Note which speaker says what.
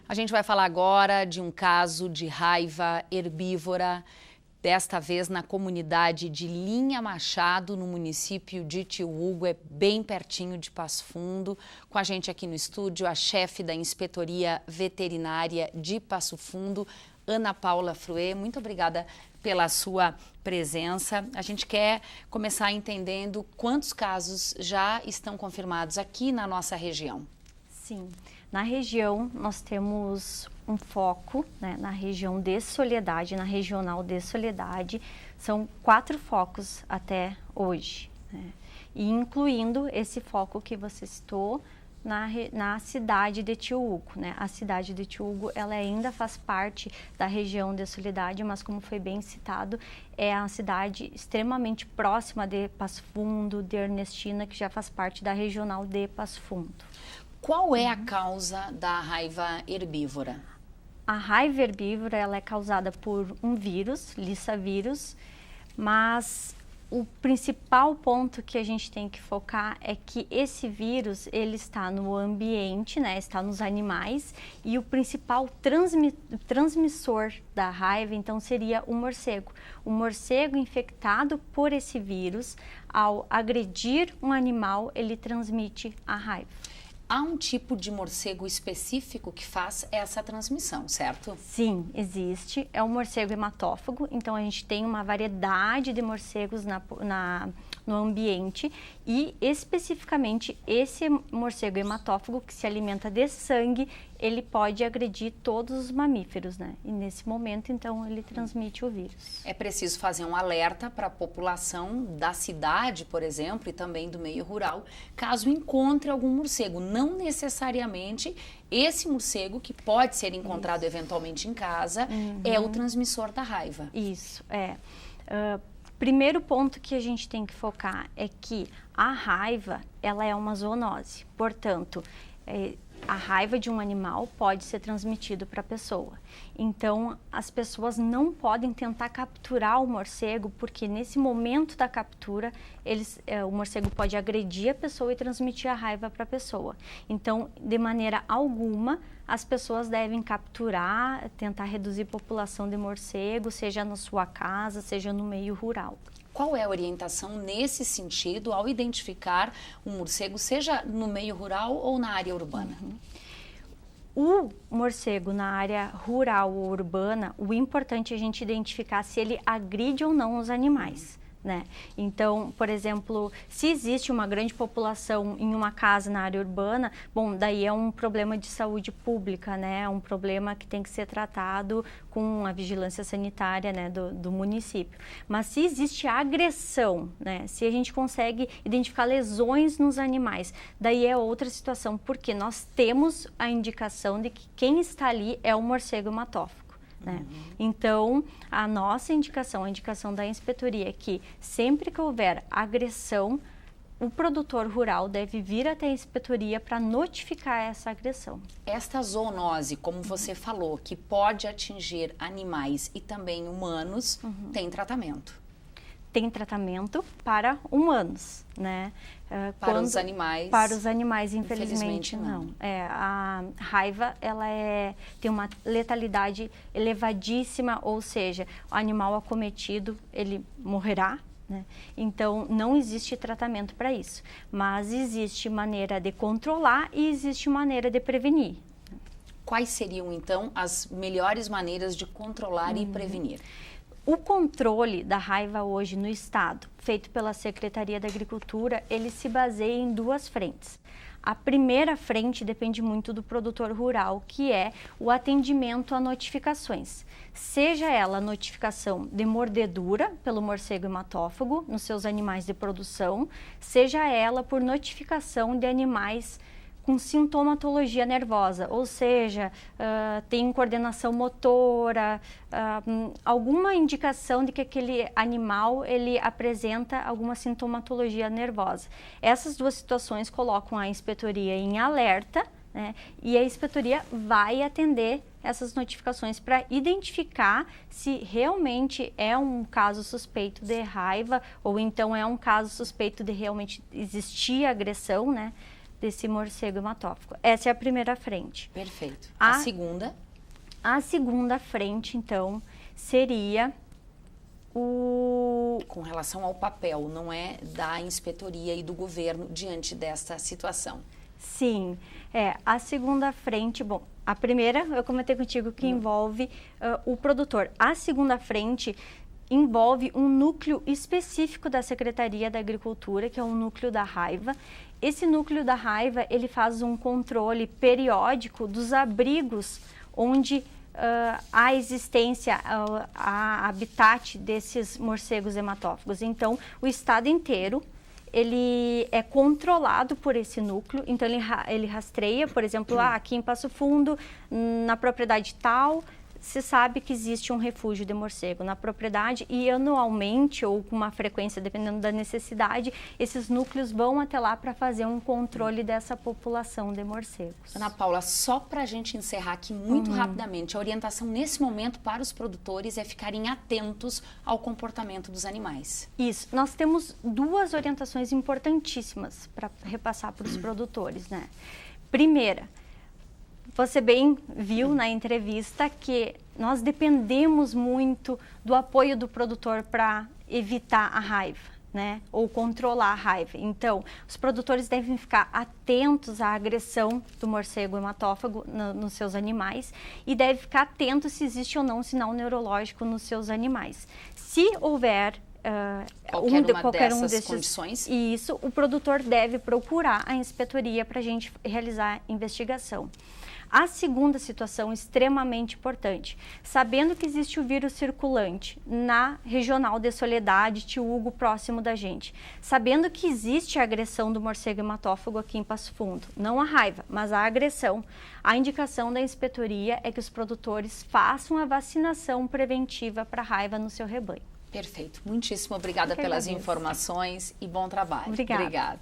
Speaker 1: A gente vai falar agora de um caso de raiva herbívora, desta vez na comunidade de Linha Machado, no município de Tio Hugo, é bem pertinho de Passo Fundo. Com a gente aqui no estúdio, a chefe da Inspetoria Veterinária de Passo Fundo, Ana Paula Fruê. Muito obrigada pela sua presença. A gente quer começar entendendo quantos casos já estão confirmados aqui na nossa região.
Speaker 2: Sim, na região nós temos um foco, né, na região de Soledade, na regional de Soledade, são 4 focos até hoje, né, e incluindo esse foco que você citou na cidade de Tio Hugo, né. A cidade de Tio Hugo, ela ainda faz parte da região de Soledade, mas como foi bem citado, é a cidade extremamente próxima de Passo Fundo, de Ernestina, que já faz parte da regional de Passo Fundo.
Speaker 1: Qual é a causa da raiva herbívora?
Speaker 2: A raiva herbívora, ela é causada por um vírus, lissavírus, mas o principal ponto que a gente tem que focar é que esse vírus, ele está no ambiente, né, está nos animais, e o principal transmissor da raiva, então, seria o morcego. O morcego infectado por esse vírus, ao agredir um animal, ele transmite a raiva.
Speaker 1: Há um tipo de morcego específico que faz essa transmissão, certo?
Speaker 2: Sim, existe. É o morcego hematófago, então a gente tem uma variedade de morcegos no ambiente e especificamente esse morcego hematófago que se alimenta de sangue, ele pode agredir todos os mamíferos, né? E nesse momento, então, ele transmite o vírus.
Speaker 1: É preciso fazer um alerta para a população da cidade, por exemplo, e também do meio rural, caso encontre algum morcego. Não necessariamente esse morcego, que pode ser encontrado eventualmente em casa, é o transmissor da raiva.
Speaker 2: Isso, é. Primeiro ponto que a gente tem que focar é que a raiva, ela é uma zoonose. Portanto, a raiva de um animal pode ser transmitido para a pessoa. Então, as pessoas não podem tentar capturar o morcego, porque nesse momento da captura, o morcego pode agredir a pessoa e transmitir a raiva para a pessoa. Então, de maneira alguma, as pessoas devem capturar, tentar reduzir a população de morcego, seja na sua casa, seja no meio rural.
Speaker 1: Qual é a orientação nesse sentido ao identificar um morcego, seja no meio rural ou na área urbana?
Speaker 2: O morcego na área rural ou urbana, o importante é a gente identificar se ele agride ou não os animais, né? Então, por exemplo, se existe uma grande população em uma casa na área urbana, bom, daí é um problema de saúde pública, né? É um problema que tem que ser tratado com a vigilância sanitária, né, do município. Mas se existe agressão, né, se a gente consegue identificar lesões nos animais, daí é outra situação, porque nós temos a indicação de que quem está ali é o morcego hematófago. Né? Então, a nossa indicação, a indicação da inspetoria é que sempre que houver agressão, o produtor rural deve vir até a inspetoria para notificar essa agressão.
Speaker 1: Esta zoonose, como você falou, que pode atingir animais e também humanos, tem tratamento?
Speaker 2: Tem tratamento para humanos, né?
Speaker 1: Para os animais?
Speaker 2: Para os animais, infelizmente não. A raiva, ela tem uma letalidade elevadíssima, ou seja, o animal acometido, ele morrerá, né? Então, não existe tratamento para isso. Mas existe maneira de controlar e existe maneira de prevenir.
Speaker 1: Quais seriam, então, as melhores maneiras de controlar e prevenir?
Speaker 2: O controle da raiva hoje no estado, feito pela Secretaria da Agricultura, ele se baseia em 2 frentes. A primeira frente depende muito do produtor rural, que é o atendimento a notificações. Seja ela notificação de mordedura pelo morcego hematófago nos seus animais de produção, seja ela por notificação de animais com sintomatologia nervosa, ou seja, tem coordenação motora, alguma indicação de que aquele animal ele apresenta alguma sintomatologia nervosa. Essas 2 situações colocam a inspetoria em alerta, né, e a inspetoria vai atender essas notificações para identificar se realmente é um caso suspeito de raiva ou então é um caso suspeito de realmente existir agressão, né, desse morcego hematófago. Essa é a primeira frente.
Speaker 1: Perfeito. A
Speaker 2: segunda frente, então, seria
Speaker 1: com relação ao papel, não é da inspetoria e do governo diante desta situação.
Speaker 2: Sim, a segunda frente, bom, a primeira eu comentei contigo que envolve o produtor. A segunda frente envolve um núcleo específico da Secretaria da Agricultura, que é o núcleo da raiva. Esse núcleo da raiva, ele faz um controle periódico dos abrigos onde a existência, a habitat desses morcegos hematófagos. Então, o estado inteiro, ele é controlado por esse núcleo, então ele rastreia, por exemplo, aqui em Passo Fundo, na propriedade tal, se sabe que existe um refúgio de morcego na propriedade e anualmente ou com uma frequência, dependendo da necessidade, esses núcleos vão até lá para fazer um controle dessa população de morcegos.
Speaker 1: Ana Paula, só para a gente encerrar aqui muito rapidamente, a orientação nesse momento para os produtores é ficarem atentos ao comportamento dos animais.
Speaker 2: Isso, nós temos duas orientações importantíssimas para repassar para os produtores, né? Primeira, você bem viu na entrevista que nós dependemos muito do apoio do produtor para evitar a raiva, né? Ou controlar a raiva. Então, os produtores devem ficar atentos à agressão do morcego hematófago nos seus animais e devem ficar atentos se existe ou não sinal neurológico nos seus animais. Se houver
Speaker 1: qualquer um desses condições,
Speaker 2: isso, o produtor deve procurar a inspetoria para a gente realizar a investigação. A segunda situação extremamente importante, sabendo que existe o vírus circulante na regional de Soledade, Tio Hugo, próximo da gente, sabendo que existe a agressão do morcego hematófago aqui em Passo Fundo, não a raiva, mas a agressão, a indicação da inspetoria é que os produtores façam a vacinação preventiva para a raiva no seu rebanho.
Speaker 1: Perfeito. Muitíssimo obrigada pelas informações e bom trabalho.
Speaker 2: Obrigada.
Speaker 1: Obrigada.